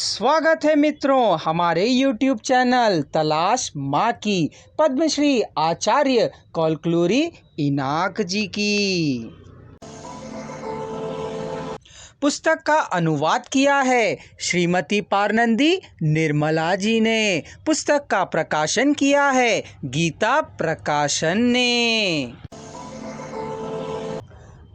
स्वागत है मित्रों हमारे YouTube चैनल तलाश माँ की पद्मश्री आचार्य कौलक्लूरी इनाक जी की। पुस्तक का अनुवाद किया है श्रीमती पारनंदी निर्मला जी ने। पुस्तक का प्रकाशन किया है गीता प्रकाशन ने।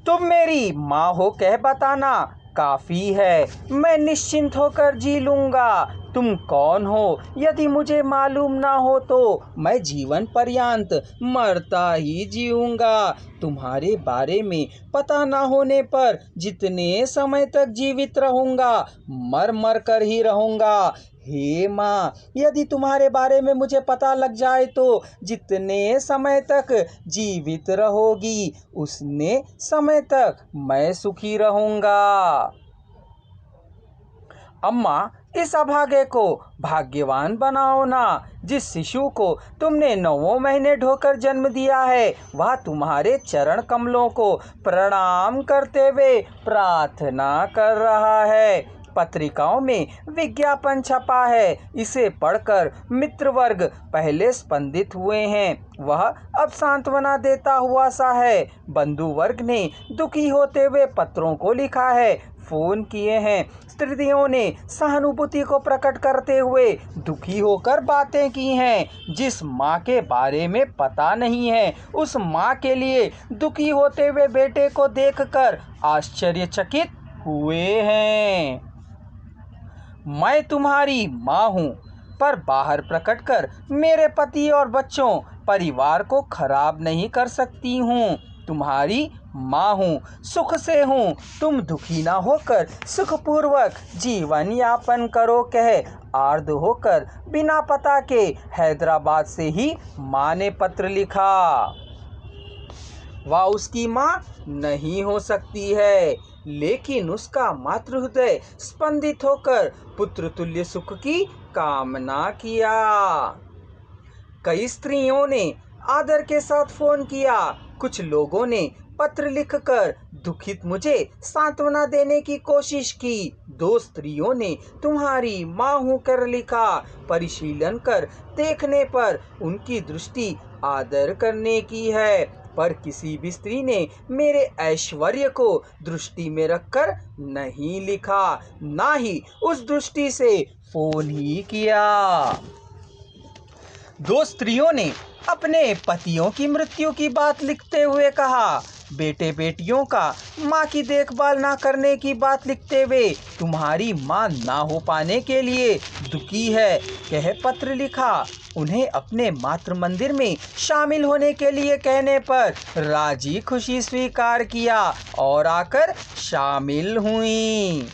तुम मेरी माँ हो कह बताना काफ़ी है, मैं निश्चिंत होकर जी लूँगा। तुम कौन हो यदि मुझे मालूम ना हो तो मैं जीवन पर्यंत मरता ही जीऊँगा। तुम्हारे बारे में पता ना होने पर जितने समय तक जीवित रहूँगा मर मर कर ही रहूँगा। हे माँ, यदि तुम्हारे बारे में मुझे पता लग जाए तो जितने समय तक जीवित रहोगी उतने समय तक मैं सुखी रहूँगा। अम्मा, इस अभागे को भाग्यवान बनाओ ना। जिस शिशु को तुमने 9 महीने ढोकर जन्म दिया है वह तुम्हारे चरण कमलों को प्रणाम करते हुए प्रार्थना कर रहा है। पत्रिकाओं में विज्ञापन छपा है, इसे पढ़कर मित्र वर्ग पहले स्पंदित हुए हैं, वह अब सांत्वना देता हुआ सा है। बंधु वर्ग ने दुखी होते हुए पत्रों को लिखा है, फोन किए हैं। स्त्रियों ने सहानुभूति को प्रकट करते हुए दुखी होकर बातें की हैं। जिस माँ के बारे में पता नहीं है उस माँ के लिए दुखी होते हुए बेटे को देखकर आश्चर्यचकित हुए हैं। मैं तुम्हारी माँ हूँ, पर बाहर प्रकट कर मेरे पति और बच्चों परिवार को खराब नहीं कर सकती हूँ। तुम्हारी माँ हूँ, सुख से हूँ। तुम दुखी ना होकर सुखपूर्वक जीवन यापन करो कह आर्द होकर बिना पता के हैदराबाद से ही माँ ने पत्र लिखा। वह उसकी माँ नहीं हो सकती है, लेकिन उसका मातृहृदय स्पंदित होकर पुत्र तुल्य सुख की कामना किया। कई स्त्रियों ने आदर के साथ फोन किया, कुछ लोगों ने पत्र लिखकर दुखित मुझे सांत्वना देने की कोशिश की। 2 स्त्रियों ने तुम्हारी माँ हूँ कर लिखा। परिशीलन कर देखने पर उनकी दृष्टि आदर करने की है, पर किसी भी स्त्री ने मेरे ऐश्वर्य को दृष्टि में रखकर नहीं लिखा, ना ही उस दृष्टि से फोन ही किया। 2 स्त्रियों ने अपने पतियों की मृत्यु की बात लिखते हुए कहा, बेटे बेटियों का माँ की देखभाल ना करने की बात लिखते हुए तुम्हारी माँ ना हो पाने के लिए दुखी है कह पत्र लिखा। उन्हें अपने मातृ मंदिर में शामिल होने के लिए कहने पर राजी खुशी स्वीकार किया और आकर शामिल हुई।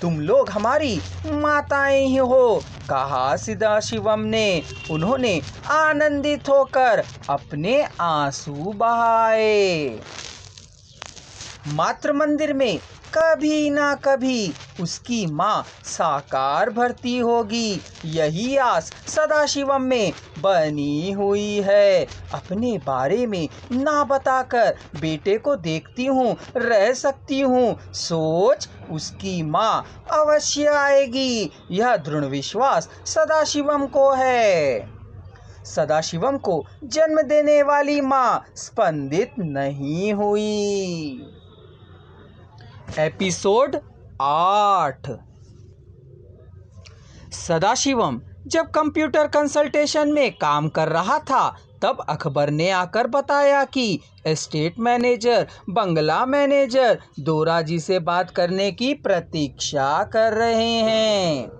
तुम लोग हमारी माताएं ही हो, कहा सदाशिवम ने। उन्होंने आनंदित होकर अपने आंसू बहाए। मातृ मंदिर में कभी ना कभी उसकी माँ साकार भरती होगी, यही आस सदाशिवम में बनी हुई है। अपने बारे में ना बताकर बेटे को देखती हूँ रह सकती हूँ, सोच उसकी माँ अवश्य आएगी, यह दृढ़ विश्वास सदाशिवम को है। सदाशिवम को जन्म देने वाली माँ स्पंदित नहीं हुई। एपिसोड 8। सदाशिवम जब कंप्यूटर कंसल्टेशन में काम कर रहा था तब अकबर ने आकर बताया कि एस्टेट मैनेजर बंगला मैनेजर दोराजी से बात करने की प्रतीक्षा कर रहे हैं।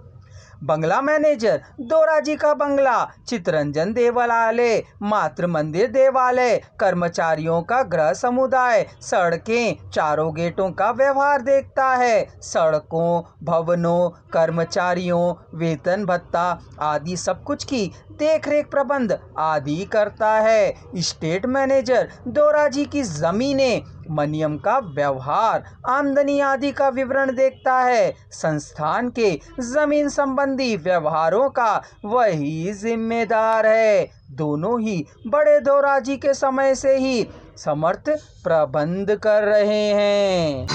बंगला मैनेजर दोराजी का बंगला, चितरंजन देवालय, मातृ मंदिर देवालय, कर्मचारियों का गृह समुदाय, सड़कें, चारों गेटों का व्यवहार देखता है। सड़कों, भवनों, कर्मचारियों, वेतन भत्ता आदि सब कुछ की देखरेख प्रबंध आदि करता है। स्टेट मैनेजर दोराजी की जमीनें, मनियम का व्यवहार, आमदनी आदि का विवरण देखता है। संस्थान के जमीन संबंधी व्यवहारों का वही जिम्मेदार है। दोनों ही बड़े दोराजी के समय से ही समर्थ प्रबंध कर रहे हैं।